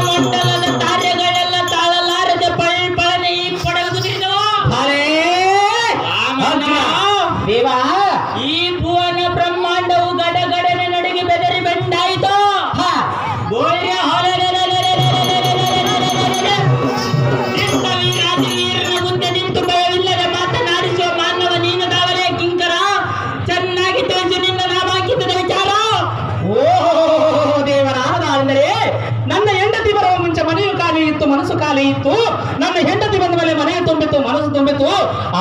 ಮಂಡಲದ ಕಾರ್ಯಗಳೆಲ್ಲ ತಾಳಲಾರದೆ ಪಳನೆ ಈ ಪಡಗುದಿರಿದವ ದೇವ ಈ ಭುವನ ಬ್ರಹ್ಮಾಂಡವು ಗಡಗಡನೆ ನಡುಗಿ ಬೆದರಿ ಬೆಂಡಾಯಿತು. ವೀರನ ಮುಂದೆ ನಿಂತು ಭಯವಿಲ್ಲದೆ ಮಾತನಾಡಿಸುವ ಮಾನವ ನೀನು ದಾವಲೆ ಕಿಂಕರ. ಚೆನ್ನಾಗಿ ತಿಳಿಸು ನಿನ್ನ ನಾಮಾಂಕಿತದ ವಿಚಾರ. ಓ ದೇವರಾದ ಅಂದರೆ ನನ್ನ ಹೆಂಡತಿ ಬರುವ ಮುಂಚೆ ಮನೆಯು ಖಾಲಿ ಇತ್ತು, ಮನಸ್ಸು ಖಾಲಿ ಇತ್ತು. ನನ್ನ ಹೆಂಡತಿ ಬಂದ ಮೇಲೆ ಮನೆಯು ತುಂಬಿತ್ತು, ಮನಸ್ಸು ತುಂಬಿತ್ತು.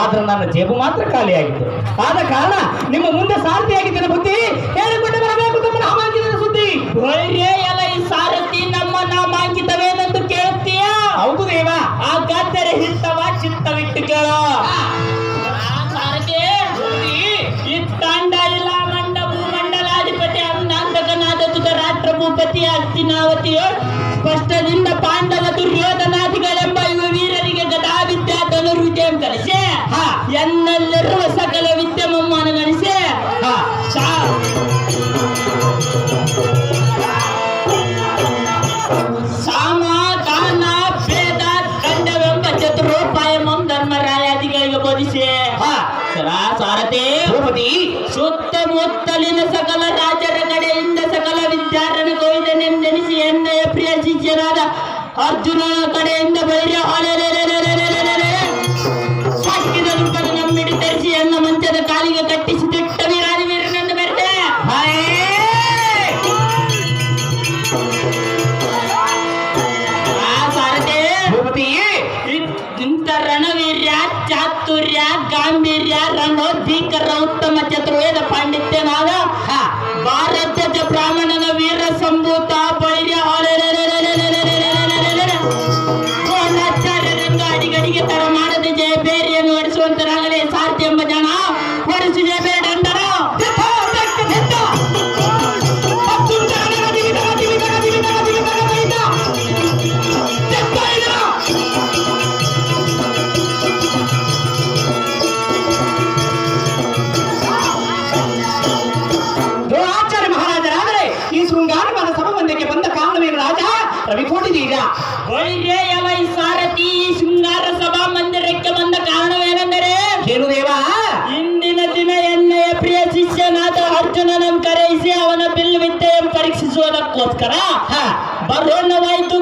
ಆದ್ರೆ ನನ್ನ ಜೇಬು ಮಾತ್ರ ಖಾಲಿಯಾಗಿತ್ತು. ಆದ ಕಾರಣ ನಿಮ್ಮ ಮುಂದೆ ಸಾರಥಿಯಾಗಿದ್ದ ಬುದ್ಧಿ ಹೇಳಿಕೊಂಡು ಬರಬೇಕು ತಮ್ಮ ನಾಮಾಂಕಿತದ ಸುದ್ದಿ. ಎಲ್ಲ ಈ ಸಾರಥಿ ನಮ್ಮ ನಾಮಾಂಕಿತವೇನೆಂದು ಕೇಳುತ್ತೀಯ? ಹೌದು ದೇವ. ಹಾಗಾದರೆ ಹಿತವ ಚಿತ್ತವಿಟ್ಟು ಕೇಳೋ. ಸಾರಥಿ ಈ ತಾಂಡ ಇಲ್ಲ ಮಂಡ ಭೂಮಂಡಲಾಧಿಪತಿ ಅಂದಾಂತಕನಾದ ತುತ ರಾಷ್ಟ್ರ ಭೂಪತಿ ಹಸ್ತಿನಾವತಿಯು ಸ್ಪಷ್ಟದಿಂದ ಪಾಂಡವ ದುರ್ಯೋಧನಾದಿಗಳೆಂಬ ಇವ ವೀರರಿಗೆ ಗದಾ ವಿದ್ಯಾ ಧನುರ್ವಿದ್ಯೆಯನ್ನು ಕಲಿಸಿ ಎನ್ನಲ್ಲಿರುವ ಸಕಲ ವಿದ್ಯೆ ಮಮ್ಮನುಗಳಿಸಿ ಸಾಮ ದಾನ ಭೇದ ಖಂಡವೆಂಬ ಚತುರೋಪಾಯ ಧರ್ಮರಾಯಾದಿಗಳಿಗೆ ಬೋಧಿಸಿ ಸಾರಥಿ ಸುತ್ತಮುತ್ತಲಿನ ಸಕಲ ರಾಜರ ಕಡೆಯಿಂದ ಸಕಲ ವಿದ್ಯಾರಣ ಕೊಯ್ದನೆಂದೆನಿಸಿ ಎಣ್ಣೆಯ ಪ್ರಿಯ ಶಿಷ್ಯನಾದ ಅರ್ಜುನನ ಕಡೆಯಿಂದ ಬೈರ್ಯ ಸಾಕಿದ ರೂಪದ ನಮ್ಮಿಡಿ ತರಿಸಿ ಎನ್ನ ಮಂಚದ ಕಾಲಿಗೆ ಕಟ್ಟಿಸಿ ದಿಟ್ಟ ವೀರಾದಿ ವೀರನೆಂದು ಬೆರೆತೆ ಸಾರಥಿ ಇಂಥ ರಣವೀರ್ಯ ಚಾತುರ್ಯ ಗಾಂಭೀರ್ಯ ರಣೋದ್ಭೀಕರ ಉತ್ತಮ ಚತುರ್ವೇದ ಪಾಂಡಿತ್ಯನಾದ ಭಾರತದ ಬ್ರಾಹ್ಮಣನ ವೀರ ಸಂಭೂತ ಬೈರ್ಯ ದ್ರೋಣಾಚಾರ್ಯರಿಂದ ಅಡಿಗಡಿಗೆ ತರ ಮಾಡದೆ ಜಯ ಬೇರಿಯನ್ನು ಹೊಡಿಸುವಂತರಾಗಲೇ ಸಾರಥಿ ಎಂಬ ಜನ ಹೊಡಿಸಿ ಜಯ ಬೇಡ ಅಂದರ ರವಿಕೋಟಿದೀಗ ಎಲ್ಲ ಈ ಸಾರಥಿ ಶೃಂಗಾರ ಸಭಾ ಮಂದಿರಕ್ಕೆ ಬಂದ ಕಾರಣವೇನೆಂದರೆ ಏನು ದೇವ? ಇಂದಿನ ದಿನ ಎಣ್ಣೆಯ ಪ್ರಿಯ ಶಿಷ್ಯನಾದ ಅರ್ಜುನನನ್ನು ಕರೆಯಿಸಿ ಅವನ ಬಿಲ್ಲು ವಿದ್ಯೆಯನ್ನು ಪರೀಕ್ಷಿಸುವುದಕ್ಕೋಸ್ಕರ ಬರೋಣವಾಯಿತು.